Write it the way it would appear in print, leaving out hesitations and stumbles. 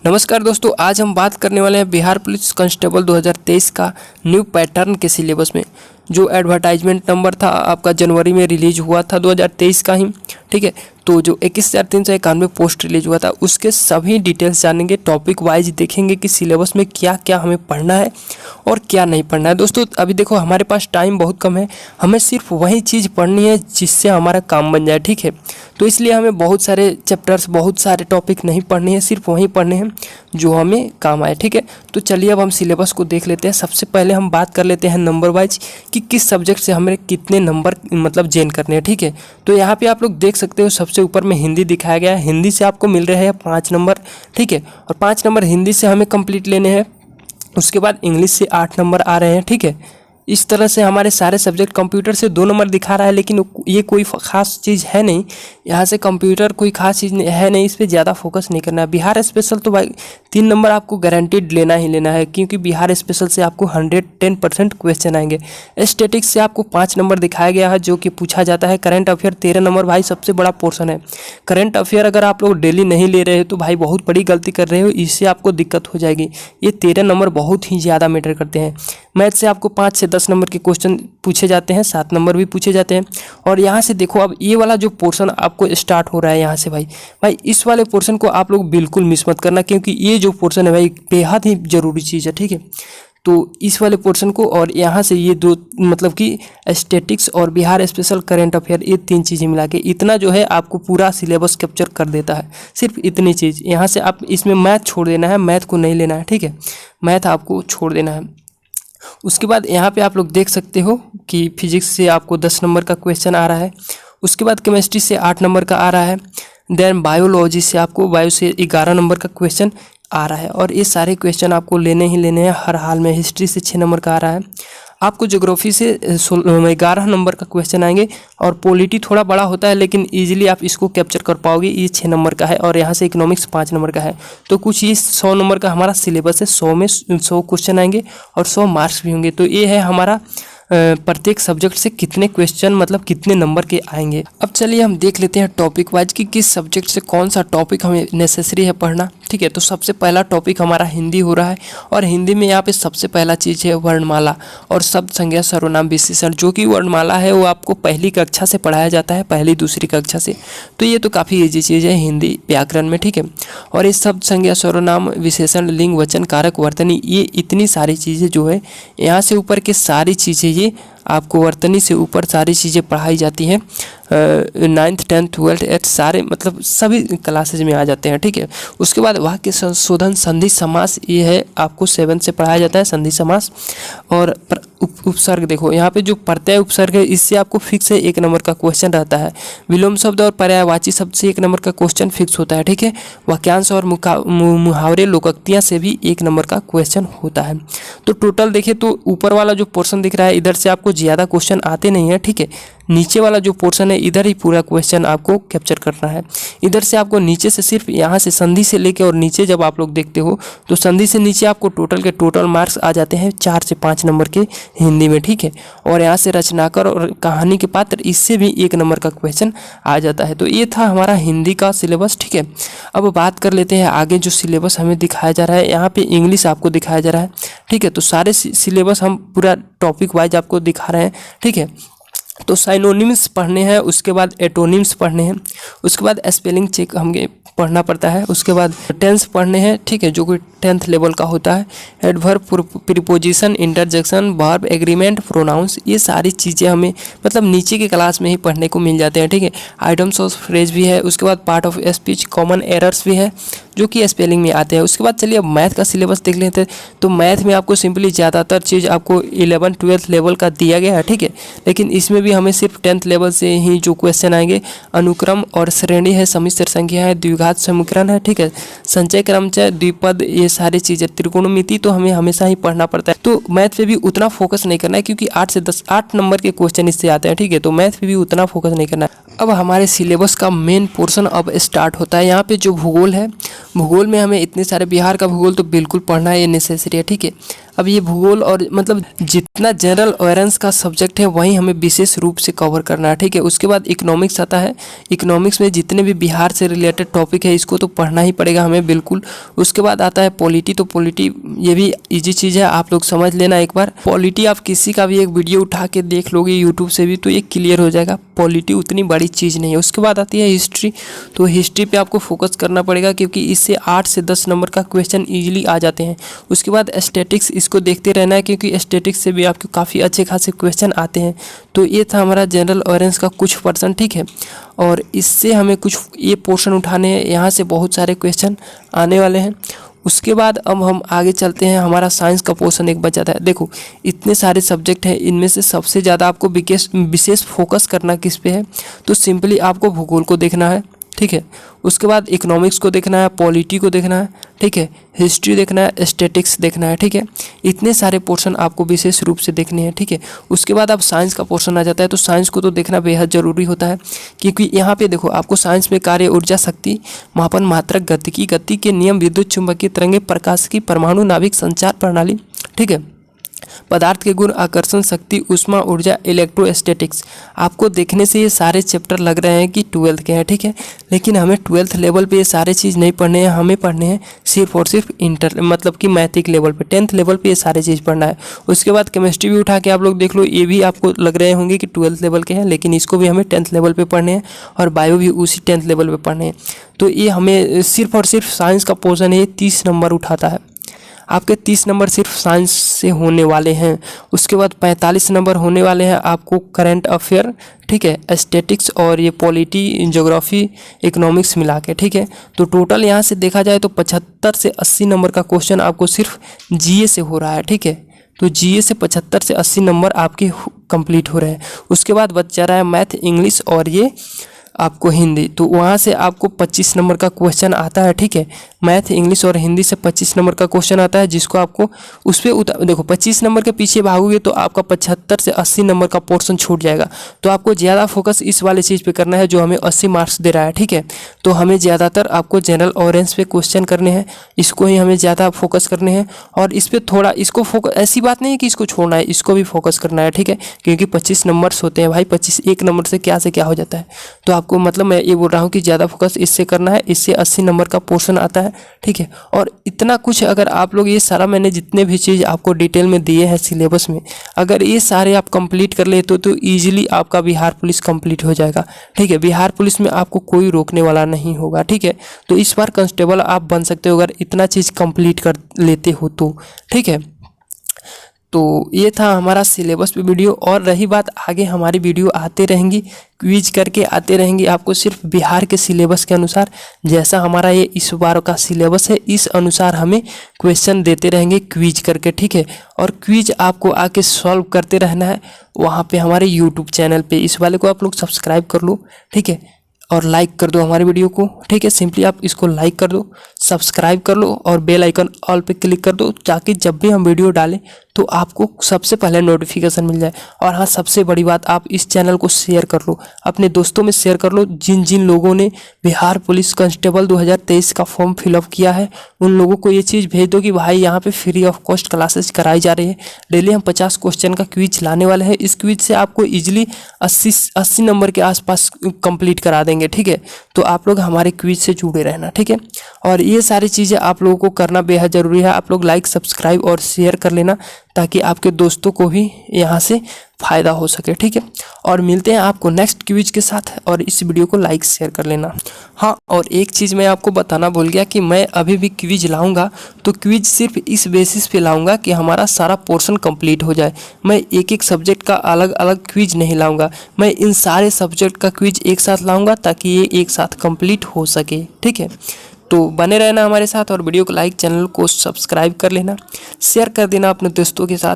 नमस्कार दोस्तों, आज हम बात करने वाले हैं बिहार पुलिस कांस्टेबल 2023 का न्यू पैटर्न के सिलेबस में। जो एडवर्टाइजमेंट नंबर था आपका जनवरी में रिलीज हुआ था 2023 का ही, ठीक है। तो जो 21,391 पोस्ट रिलीज हुआ था उसके सभी डिटेल्स जानेंगे, टॉपिक वाइज देखेंगे कि सिलेबस में क्या क्या हमें पढ़ना है और क्या नहीं पढ़ना है। दोस्तों अभी देखो हमारे पास टाइम बहुत कम है, हमें सिर्फ वही चीज़ पढ़नी है जिससे हमारा काम बन जाए, ठीक है। तो इसलिए हमें बहुत सारे चैप्टर्स, बहुत सारे टॉपिक नहीं पढ़ने हैं, सिर्फ वही पढ़ने हैं जो हमें काम आए, ठीक है। तो चलिए अब हम सिलेबस को देख लेते हैं। सबसे पहले हम बात कर लेते हैं नंबर वाइज कि किस सब्जेक्ट से हमें कितने नंबर मतलब गेन करने हैं, ठीक है। तो यहाँ पे आप लोग देख सकते हो सबसे ऊपर में हिंदी दिखाया गया है। हिंदी से आपको मिल रहे हैं 5 नंबर, ठीक है। और 5 नंबर हिंदी से हमें कंप्लीट लेने हैं। उसके बाद इंग्लिश से 8 नंबर आ रहे हैं, ठीक है। इस तरह से हमारे सारे सब्जेक्ट, कंप्यूटर से 2 नंबर दिखा रहा है लेकिन ये कोई ख़ास चीज़ है नहीं। यहाँ से कंप्यूटर कोई ख़ास चीज़ है नहीं, इस पर ज़्यादा फोकस नहीं करना है। बिहार स्पेशल तो भाई 3 नंबर आपको गारंटीड लेना ही लेना है, क्योंकि बिहार स्पेशल से आपको 110% क्वेश्चन आएंगे। स्टैटिक्स से आपको 5 नंबर दिखाया गया है जो कि पूछा जाता है। करंट अफेयर 13 नंबर, भाई सबसे बड़ा पोर्शन है। करंट अफेयर अगर आप लोग डेली नहीं ले रहे हो तो भाई बहुत बड़ी गलती कर रहे हो, इससे आपको दिक्कत हो जाएगी। ये 13 नंबर बहुत ही ज़्यादा मैटर करते हैं। मैथ से आपको 5 से 10 नंबर के क्वेश्चन पूछे जाते हैं, 7 नंबर भी पूछे जाते हैं। और यहाँ से देखो अब ये वाला जो पोर्शन आपको स्टार्ट हो रहा है यहाँ से, भाई इस वाले पोर्शन को आप लोग बिल्कुल मिस मत करना, क्योंकि ये जो पोर्शन है भाई बेहद ही ज़रूरी चीज़ है, ठीक है। तो इस वाले पोर्शन को और यहाँ से ये दो मतलब कि स्टैटिक्स और बिहार स्पेशल करंट अफेयर, ये 3 चीज़ें मिला के इतना जो है आपको पूरा सिलेबस कैप्चर कर देता है। सिर्फ इतनी चीज़ यहाँ से आप इसमें मैथ छोड़ देना है, मैथ को नहीं लेना है, ठीक है। मैथ आपको छोड़ देना है। उसके बाद यहाँ पे आप लोग देख सकते हो कि फिजिक्स से आपको 10 नंबर का क्वेश्चन आ रहा है। उसके बाद केमिस्ट्री से 8 नंबर का आ रहा है। देन बायोलॉजी से आपको बायो से 11 नंबर का क्वेश्चन आ रहा है। और ये सारे क्वेश्चन आपको लेने ही लेने हैं हर हाल में। हिस्ट्री से 6 नंबर का आ रहा है। आपको ज्योग्राफी से 11 नंबर का क्वेश्चन आएंगे। और पॉलिटी थोड़ा बड़ा होता है लेकिन इजीली आप इसको कैप्चर कर पाओगे, ये 6 नंबर का है। और यहाँ से इकोनॉमिक्स 5 नंबर का है। तो कुछ ये 100 नंबर का हमारा सिलेबस है। 100 में 100 क्वेश्चन आएंगे और 100 मार्क्स भी होंगे। तो ये है हमारा प्रत्येक सब्जेक्ट से कितने क्वेश्चन मतलब कितने नंबर के आएंगे। अब चलिए हम देख लेते हैं टॉपिक वाइज कि किस सब्जेक्ट से कौन सा टॉपिक हमें नेसेसरी है पढ़ना, ठीक है। तो सबसे पहला टॉपिक हमारा हिंदी हो रहा है। और हिंदी में यहाँ पे सबसे पहला चीज़ है वर्णमाला और शब्द संज्ञा सर्वनाम विशेषण। जो कि वर्णमाला है वो आपको पहली कक्षा से पढ़ाया जाता है, पहली दूसरी कक्षा से। तो ये तो काफ़ी ईजी चीज़ है हिंदी व्याकरण में, ठीक है। और ये शब्द संज्ञा सर्वनाम विशेषण लिंग वचन कारक वर्तनी, ये इतनी सारी चीज़ें जो है यहाँ से ऊपर के सारी चीज़ें ये आपको वर्तनी से ऊपर सारी चीज़ें पढ़ाई जाती हैं। 9th 10th 12th 8th सारे मतलब सभी क्लासेज में आ जाते हैं, ठीक है। उसके बाद वाक्य संशोधन, संधि समास, ये है आपको 7 से पढ़ाया जाता है, संधि समास। और उपसर्ग देखो यहाँ पे जो प्रत्यय उपसर्ग है इससे आपको फिक्स है 1 नंबर का क्वेश्चन रहता है। विलोम शब्द और पर्यायवाची शब्द से 1 नंबर का क्वेश्चन फिक्स होता है, ठीक है। वाक्यांश और मुहावरे लोकोक्तियाँ से भी 1 नंबर का क्वेश्चन होता है। तो टोटल देखिए तो ऊपर वाला जो पोर्शन दिख रहा है इधर से आपको ज़्यादा क्वेश्चन आते नहीं है, ठीक है। नीचे वाला जो पोर्शन है इधर ही पूरा क्वेश्चन आपको कैप्चर करना है। इधर से आपको नीचे से सिर्फ यहाँ से संधि से लेके और नीचे जब आप लोग देखते हो तो संधि से नीचे आपको टोटल के टोटल मार्क्स आ जाते हैं 4 से 5 नंबर के हिंदी में, ठीक है। और यहाँ से रचनाकर और कहानी के पात्र, इससे भी 1 नंबर का क्वेश्चन आ जाता है। तो ये था हमारा हिंदी का सिलेबस, ठीक है। अब बात कर लेते हैं आगे जो सिलेबस हमें दिखाया जा रहा है। यहाँ पे इंग्लिश आपको दिखाया जा रहा है, ठीक है। तो सारे सिलेबस हम पूरा टॉपिक वाइज आपको दिखा रहे हैं, ठीक है। तो साइनोनिम्स पढ़ने हैं, उसके बाद एटोनिम्स पढ़ने हैं, उसके बाद स्पेलिंग चेक हमें पढ़ना पड़ता है, उसके बाद टेंस पढ़ने हैं, ठीक है, जो कि 10th लेवल का होता है। Adverb, preposition, interjection, verb, agreement, pronouns, ये सारी चीज़ें हमें मतलब नीचे के क्लास में ही पढ़ने को मिल जाते हैं, ठीक है। आइटम्स ऑफ फ्रेज भी है, उसके बाद part of speech, common errors भी है जो कि स्पेलिंग में आते हैं। उसके बाद चलिए अब मैथ का सिलेबस देख लेते हैं। तो मैथ में आपको सिंपली ज़्यादातर चीज़ आपको 11th 12th लेवल का दिया गया है, ठीक है। लेकिन इसमें भी हमें सिर्फ 10th लेवल से ही जो क्वेश्चन आएंगे, अनुक्रम और श्रेणी है, सम्मिश्र संख्या है, द्विघात समीकरण है, ठीक है, संचय क्रमचय, द्विपद, ये सारी चीज़ें, त्रिकोणमिति तो हमें हमेशा ही पढ़ना पड़ता है। तो मैथ पे भी उतना फोकस नहीं करना है क्योंकि 8 से 10 8 नंबर के क्वेश्चन इससे आते हैं, ठीक है। तो मैथ पे भी उतना फोकस नहीं करना है। अब हमारे सिलेबस का मेन पोर्शन अब स्टार्ट होता है। यहाँ पे जो भूगोल है, भूगोल में हमें इतने सारे बिहार का भूगोल तो बिल्कुल पढ़ना है, ये नेसेसरी है, ठीक है। अब ये भूगोल और मतलब जितना जनरल अवेयरेंस का सब्जेक्ट है वही हमें विशेष रूप से कवर करना है, ठीक है। उसके बाद इकोनॉमिक्स आता है। इकोनॉमिक्स में जितने भी बिहार से रिलेटेड टॉपिक है इसको तो पढ़ना ही पड़ेगा हमें बिल्कुल। उसके बाद आता है पॉलिटी। तो पॉलिटी ये भी ईजी चीज़ है, आप लोग समझ लेना एक बार। पॉलिटी आप किसी का भी एक वीडियो उठा के देख लोगे यूट्यूब से भी तो ये क्लियर हो जाएगा। पॉलिटी उतनी बड़ी चीज़ नहीं है। उसके बाद आती है हिस्ट्री। तो हिस्ट्री पे आपको फोकस करना पड़ेगा क्योंकि इससे 8 से 10 नंबर का क्वेश्चन ईजिली आ जाते हैं। उसके बाद स्टैटिक्स, इसको देखते रहना है क्योंकि स्टैटिक्स से भी आपको काफ़ी अच्छे खासे क्वेश्चन आते हैं। तो ये था हमारा जनरल अवेयरेंस का कुछ पर्सन, ठीक है। और इससे हमें कुछ ये पोर्शन उठाने हैं, यहाँ से बहुत सारे क्वेश्चन आने वाले हैं। उसके बाद अब हम आगे चलते हैं। हमारा साइंस का पोर्शन एक बचा था। देखो इतने सारे सब्जेक्ट हैं, इनमें से सबसे ज़्यादा आपको विशेष फोकस करना किस पे है, तो सिंपली आपको भूगोल को देखना है, ठीक है। उसके बाद इकोनॉमिक्स को देखना है, पॉलिटी को देखना है, ठीक है, हिस्ट्री देखना है, स्टैटिक्स देखना है, ठीक है। इतने सारे पोर्शन आपको विशेष रूप से देखने हैं, ठीक है। उसके बाद अब साइंस का पोर्शन आ जाता है। तो साइंस को तो देखना बेहद ज़रूरी होता है क्योंकि यहाँ पे देखो आपको साइंस में कार्य, ऊर्जा, शक्ति, मापन, मात्रक, गति के नियम, विद्युत चुंबकीय तरंगे, प्रकाश की, परमाणु, नाभिक, संचार प्रणाली, ठीक है, पदार्थ के गुण, आकर्षण शक्ति, ऊष्मा, ऊर्जा, इलेक्ट्रोस्टैटिक्स। आपको देखने से ये सारे चैप्टर लग रहे हैं कि 12th के हैं, ठीक है। लेकिन हमें 12th लेवल पे ये सारे चीज़ नहीं पढ़ने हैं, हमें पढ़ने हैं सिर्फ और सिर्फ इंटर मतलब कि मैथिक लेवल पे, 10th लेवल पे ये सारे चीज़ पढ़ना है। उसके बाद केमिस्ट्री भी उठा के आप लोग देख लो, ये भी आपको लग रहे होंगे कि 12th लेवल के हैं, लेकिन इसको भी हमें 10th लेवल पर पढ़ने हैं और बायो भी उसी 10th लेवल पर पढ़ने हैं। तो ये हमें सिर्फ और सिर्फ साइंस का पोर्शन है, 30 नंबर उठाता है। आपके 30 नंबर सिर्फ साइंस से होने वाले हैं। उसके बाद 45 नंबर होने वाले हैं आपको करंट अफेयर, ठीक है, स्टैटिक्स और ये पॉलिटी, ज्योग्राफी, इकोनॉमिक्स मिला के, ठीक है। तो टोटल यहाँ से देखा जाए तो 75 से 80 नंबर का क्वेश्चन आपको सिर्फ जीए से हो रहा है, ठीक है। तो जीए से 75 से 80 नंबर आपके कंप्लीट हो रहे हैं। उसके बाद बचा रहा है मैथ, इंग्लिश और ये आपको हिंदी। तो वहाँ से आपको 25 नंबर का क्वेश्चन आता है, ठीक है। मैथ, इंग्लिश और हिंदी से 25 नंबर का क्वेश्चन आता है, जिसको आपको उस पर देखो 25 नंबर के पीछे भागोगे तो आपका 75 से 80 नंबर का पोर्शन छूट जाएगा। तो आपको ज़्यादा फोकस इस वाले चीज़ पे करना है जो हमें 80 मार्क्स दे रहा है, ठीक है। तो हमें ज़्यादातर आपको जनरल अवेयरेंस पे क्वेश्चन करने हैं, इसको ही हमें ज़्यादा फोकस करने हैं। और इस पर थोड़ा इसको फोकस, ऐसी बात नहीं है कि इसको छोड़ना है, इसको भी फोकस करना है, ठीक है। क्योंकि 25 नंबर्स होते हैं भाई, 25 एक नंबर से क्या हो जाता है। तो आपको मतलब मैं ये बोल रहा हूँ कि ज़्यादा फोकस इससे करना है, इससे 80 नंबर का पोर्शन आता है, ठीक है। और इतना कुछ अगर आप लोग ये सारा मैंने जितने भी चीज़ आपको डिटेल में दिए हैं सिलेबस में, अगर ये सारे आप कंप्लीट कर ले तो ईजिली आपका बिहार पुलिस कंप्लीट हो जाएगा, ठीक है। बिहार पुलिस में आपको कोई रोकने वाला नहीं होगा, ठीक है। तो इस बार कांस्टेबल आप बन सकते हो अगर इतना चीज़ कंप्लीट कर लेते हो तो, ठीक है। तो ये था हमारा सिलेबस पे वीडियो। और रही बात आगे हमारी वीडियो आते रहेंगी, क्विज करके आते रहेंगी आपको सिर्फ बिहार के सिलेबस के अनुसार। जैसा हमारा ये इस बार का सिलेबस है इस अनुसार हमें क्वेश्चन देते रहेंगे क्विज करके, ठीक है। और क्विज आपको आके सॉल्व करते रहना है वहाँ पे हमारे यूट्यूब चैनल पे। इस वाले को आप लोग सब्सक्राइब कर लो, ठीक है, और लाइक कर दो हमारे वीडियो को, ठीक है। सिंपली आप इसको लाइक कर दो, सब्सक्राइब कर लो और बेल आइकन ऑल पे क्लिक कर दो ताकि जब भी हम वीडियो डालें तो आपको सबसे पहले नोटिफिकेशन मिल जाए। और हाँ, सबसे बड़ी बात, आप इस चैनल को शेयर कर लो, अपने दोस्तों में शेयर कर लो। जिन जिन लोगों ने बिहार पुलिस कांस्टेबल 2023 का फॉर्म फिलअप किया है उन लोगों को ये चीज़ भेज दो कि भाई यहाँ पे फ्री ऑफ कॉस्ट क्लासेस कराई जा रही है। डेली हम 50 क्वेश्चन का क्विज लाने वाले हैं। इस क्विज से आपको ईजिली 80 नंबर के आसपास कंप्लीट करा देंगे, ठीक है। तो आप लोग हमारे क्विज से जुड़े रहना, ठीक है। और ये सारी चीज़ें आप लोगों को करना बेहद ज़रूरी है। आप लोग लाइक, सब्सक्राइब और शेयर कर लेना ताकि आपके दोस्तों को भी यहाँ से फ़ायदा हो सके, ठीक है। और मिलते हैं आपको नेक्स्ट क्विज के साथ, और इस वीडियो को लाइक शेयर कर लेना। हाँ, और एक चीज़ मैं आपको बताना भूल गया कि मैं अभी भी क्विज लाऊंगा तो क्विज सिर्फ इस बेसिस पे लाऊंगा कि हमारा सारा पोर्शन कंप्लीट हो जाए। मैं एक एक सब्जेक्ट का अलग अलग क्विज नहीं लाऊंगा, मैं इन सारे सब्जेक्ट का क्विज एक साथ लाऊंगा ताकि ये एक साथ कंप्लीट हो सके, ठीक है। तो बने रहना हमारे साथ और वीडियो को लाइक, चैनल को सब्सक्राइब कर लेना, शेयर कर देना अपने दोस्तों के साथ।